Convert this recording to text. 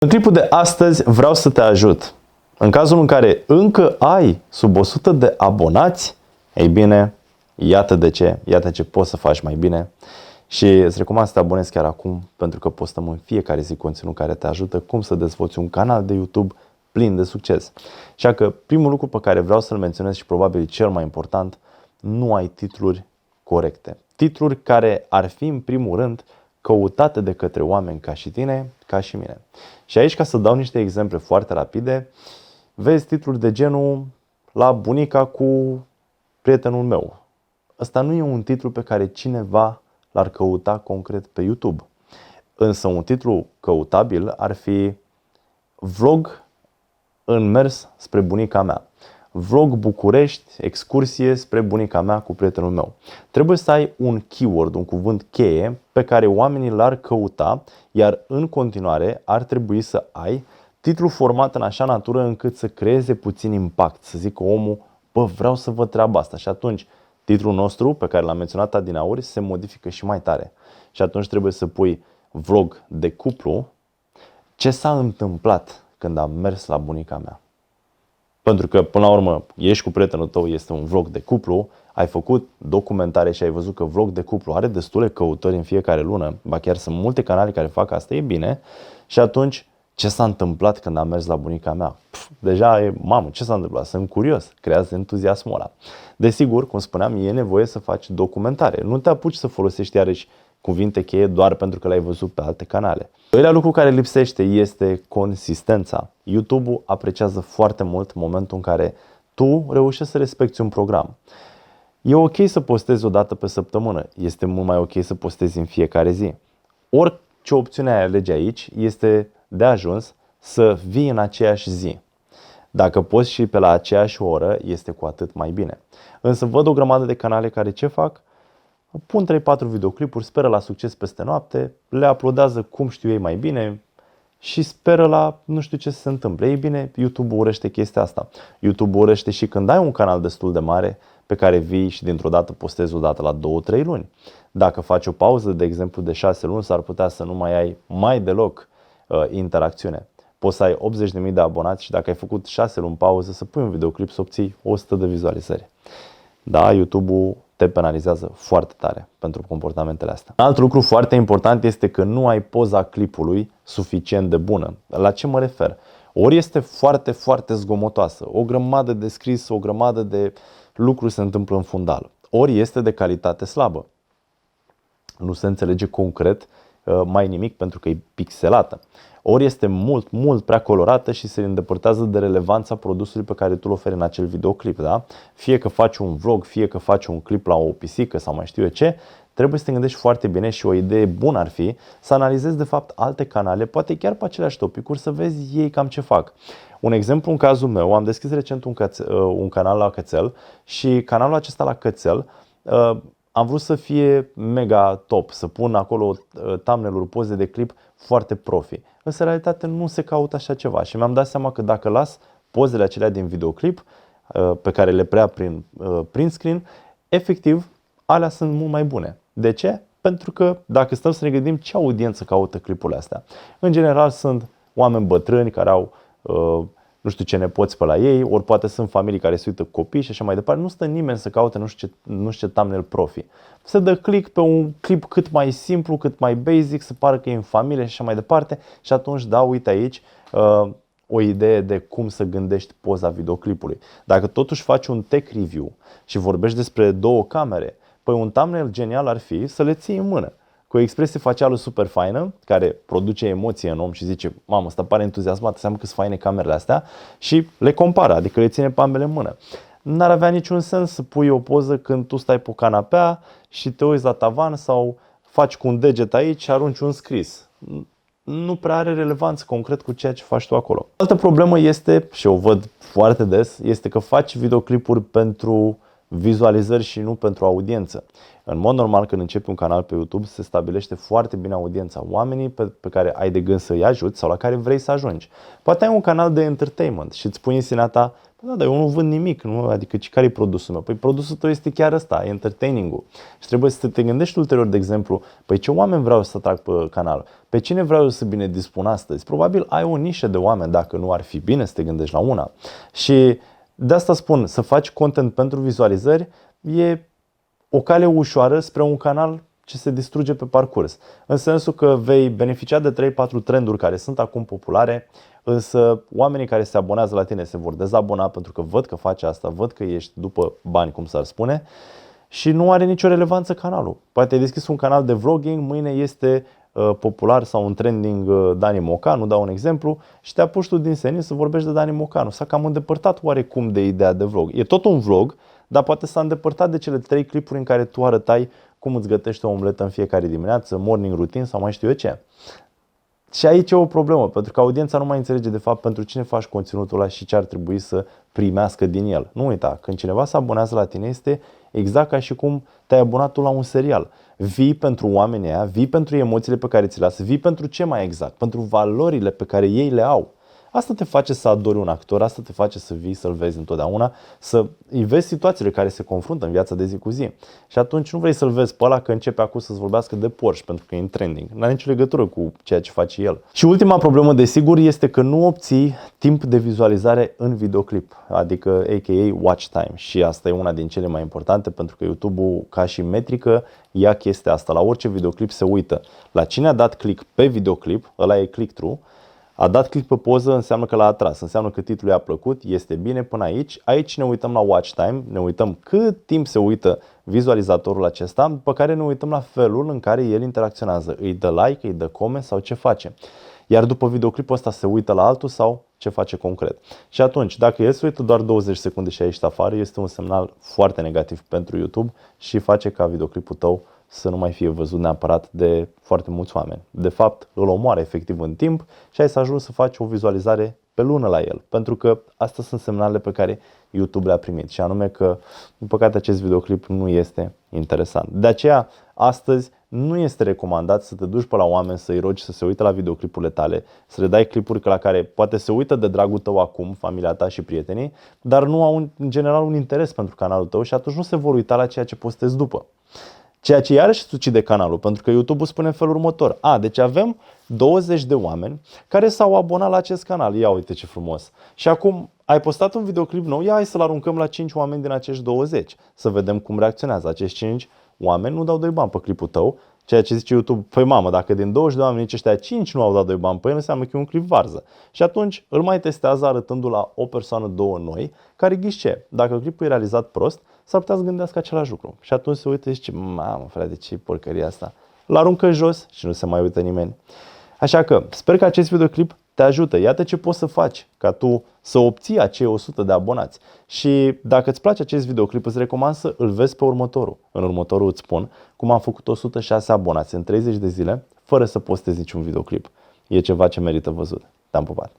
În clipul de astăzi vreau să te ajut. În cazul în care încă ai sub 100 de abonați, ei bine, iată de ce, iată ce poți să faci mai bine și îți recomand să te abonezi chiar acum pentru că postăm în fiecare zi conținut care te ajută cum să dezvolți un canal de YouTube plin de succes. Așa că primul lucru pe care vreau să-l menționez și probabil cel mai important, nu ai titluri corecte. Titluri care ar fi în primul rând căutate de către oameni ca și tine, ca și mine. Și aici, ca să dau niște exemple foarte rapide, vezi titluri de genul La bunica cu prietenul meu. Ăsta nu e un titlu pe care cineva l-ar căuta concret pe YouTube. Însă un titlu căutabil ar fi Vlog în mers spre bunica mea. Vlog București, excursie spre bunica mea cu prietenul meu. Trebuie să ai un keyword, un cuvânt cheie pe care oamenii l-ar căuta, iar în continuare ar trebui să ai titlul format în așa natură încât să creeze puțin impact, să zică omul, bă, vreau să văd treaba asta. Și atunci titlul nostru, pe care l-am menționat adineauri, se modifică și mai tare. Și atunci trebuie să pui vlog de cuplu, ce s-a întâmplat când am mers la bunica mea. Pentru că, până la urmă, ești cu prietenul tău, este un vlog de cuplu, ai făcut documentare și ai văzut că vlog de cuplu are destule căutări în fiecare lună, ba chiar sunt multe canale care fac asta, e bine, și atunci ce s-a întâmplat când am mers la bunica mea? Deja e, mamă, ce s-a întâmplat? Sunt curios, creează entuziasmul ăla. Desigur, cum spuneam, e nevoie să faci documentare, nu te apuci să folosești iarăși cuvinte cheie doar pentru că l-ai văzut pe alte canale. Doilea lucru care lipsește este consistența. YouTube-ul apreciază foarte mult momentul în care tu reușești să respecti un program. E ok să postezi o dată pe săptămână, este mult mai ok să postezi în fiecare zi. Orice opțiune ai alege aici este de ajuns să vii în aceeași zi. Dacă poți și pe la aceeași oră, este cu atât mai bine. Însă văd o grămadă de canale care ce fac? Pun 3-4 videoclipuri, speră la succes peste noapte, le uploadează cum știu ei mai bine și speră la nu știu ce se întâmple. Ei bine, YouTube urăște chestia asta. YouTube urăște și când ai un canal destul de mare pe care vii și dintr-o dată postezi o dată la 2-3 luni. Dacă faci o pauză, de exemplu, de 6 luni, s-ar putea să nu mai ai mai deloc interacțiune. Poți să ai 80.000 de abonați și dacă ai făcut 6 luni pauză, să pui un videoclip să obții 100 de vizualizări. Da, YouTube-ul te penalizează foarte tare pentru comportamentele astea. Un alt lucru foarte important este că nu ai poza clipului suficient de bună. La ce mă refer? Ori este foarte, foarte zgomotoasă, o grămadă de scris, o grămadă de lucruri se întâmplă în fundal. Ori este de calitate slabă. Nu se înțelege concret mai nimic pentru că e pixelată. Ori este mult, mult prea colorată și se îndepărtează de relevanța produsului pe care tu îl oferi în acel videoclip. Da? Fie că faci un vlog, fie că faci un clip la o pisică sau mai știu eu ce, trebuie să te gândești foarte bine și o idee bună ar fi să analizezi de fapt alte canale, poate chiar pe aceleași topicuri, să vezi ei cam ce fac. Un exemplu, în cazul meu, am deschis recent un canal la Cățel și canalul acesta la Cățel am vrut să fie mega top, să pun acolo thumbnail-uri, poze de clip foarte profi. Însă, în realitate, nu se caută așa ceva și mi-am dat seama că dacă las pozele acelea din videoclip, pe care le prea prin print screen, efectiv, alea sunt mult mai bune. De ce? Pentru că, dacă stăm să ne gândim ce audiență caută clipurile astea, în general sunt oameni bătrâni care au nu știu ce nepoți pe la ei, ori poate sunt familii care se uită copii și așa mai departe. Nu stă nimeni să caute nu știu ce thumbnail profi. Se dă click pe un clip cât mai simplu, cât mai basic, să pară că e în familie și așa mai departe și atunci, da, uite aici o idee de cum să gândești poza videoclipului. Dacă totuși faci un tech review și vorbești despre două camere, păi un thumbnail genial ar fi să le ții în mână, cu o expresie facială super faină, care produce emoție în om și zice, mamă, ăsta pare entuziasmat, înseamnă că sunt faine camerele astea și le compară, adică le ține pe ambele în mână. N-ar avea niciun sens să pui o poză când tu stai pe o canapea și te uiți la tavan sau faci cu un deget aici și arunci un scris. Nu prea are relevanță concret cu ceea ce faci tu acolo. Altă problemă este, și o văd foarte des, este că faci videoclipuri pentru vizualizări și nu pentru audiență. În mod normal, când începi un canal pe YouTube, se stabilește foarte bine audiența, oamenii pe care ai de gând să-i ajuți sau la care vrei să ajungi. Poate ai un canal de entertainment și îți spui în sinea ta, da, dar eu nu vând nimic, nu? Adică care e produsul meu? Păi produsul tău este chiar ăsta, entertaining-ul. Și trebuie să te gândești ulterior, de exemplu, păi ce oameni vreau să trag pe canal? Pe cine vreau să bine dispun astăzi? Probabil ai o nișă de oameni, dacă nu ar fi bine să te gândești la una. Și de asta spun, să faci content pentru vizualizări e o cale ușoară spre un canal ce se distruge pe parcurs. În sensul că vei beneficia de 3-4 trenduri care sunt acum populare, însă oamenii care se abonează la tine se vor dezabona pentru că văd că faci asta, văd că ești după bani, cum s-ar spune, și nu are nicio relevanță canalul. Poate ai deschis un canal de vlogging, mâine este popular sau un trending Dani Mocanu, dau un exemplu, și te apuci tu din senin să vorbești de Dani Mocanu. S-a cam îndepărtat oarecum de ideea de vlog. E tot un vlog, dar poate s-a îndepărtat de cele 3 clipuri în care tu arătai cum îți gătești o omletă în fiecare dimineață, morning routine sau mai știu eu ce. Și aici e o problemă, pentru că audiența nu mai înțelege de fapt pentru cine faci conținutul ăla și ce ar trebui să primească din el. Nu uita, când cineva se abonează la tine este exact ca și cum te-ai abonat tu la un serial. Vii pentru oamenii aia, vii pentru emoțiile pe care ți le lasă, vii pentru ce mai exact? Pentru valorile pe care ei le au. Asta te face să adori un actor, asta te face să vii să-l vezi întotdeauna, să îi vezi situațiile care se confruntă în viața de zi cu zi. Și atunci nu vrei să-l vezi pe ăla că începe acum să-ți vorbească de Porsche pentru că e în trending. Nu are nicio legătură cu ceea ce face el. Și ultima problemă, desigur, este că nu obții timp de vizualizare în videoclip, adică a.k.a. watch time. Și asta e una din cele mai importante pentru că YouTube-ul, ca și metrică, ia chestia asta. La orice videoclip se uită. La cine a dat click pe videoclip, ăla e click-through. A dat click pe poză înseamnă că l-a atras, înseamnă că titlul i-a plăcut, este bine până aici. Aici ne uităm la watch time, ne uităm cât timp se uită vizualizatorul acesta, după care ne uităm la felul în care el interacționează. Îi dă like, îi dă comment sau ce face. Iar după videoclipul ăsta se uită la altul sau ce face concret. Și atunci, dacă el se uită doar 20 secunde și a ieșit afară, este un semnal foarte negativ pentru YouTube și face ca videoclipul tău să nu mai fie văzut neapărat de foarte mulți oameni. De fapt, îl omoară efectiv în timp și ai să ajungi să faci o vizualizare pe lună la el. Pentru că astea sunt semnalele pe care YouTube le-a primit și anume că, din păcate, acest videoclip nu este interesant. De aceea, astăzi nu este recomandat să te duci pe la oameni să-i rogi să se uite la videoclipurile tale, să le dai clipuri la care poate se uită de dragul tău acum, familia ta și prietenii, dar nu au în general un interes pentru canalul tău și atunci nu se vor uita la ceea ce postezi după. Ceea ce iarăși îți ucide canalul, pentru că YouTube spune în felul următor. Deci avem 20 de oameni care s-au abonat la acest canal. Ia uite ce frumos. Și acum ai postat un videoclip nou, hai să-l aruncăm la 5 oameni din acești 20. Să vedem cum reacționează. Acești 5 oameni nu dau 2 bani pe clipul tău. Ceea ce zice YouTube, păi mamă, dacă din 20 de oameni nici ăștia 5 nu au dat 2 bani pe el, înseamnă că e un clip varză. Și atunci îl mai testează arătându-l la o persoană, 2 noi, care ghiși ce? Dacă clipul e realizat prost, s-ar putea să gândească același lucru. Și atunci se uită și zice, mamă frate, ce porcărie asta. L-aruncă jos și nu se mai uită nimeni. Așa că sper că acest videoclip te ajută. Iată ce poți să faci ca tu să obții acei 100 de abonați. Și dacă îți place acest videoclip, îți recomand să îl vezi pe următorul. În următorul îți spun cum am făcut 106 abonați în 30 de zile fără să postez niciun videoclip. E ceva ce merită văzut. Te-am pupat!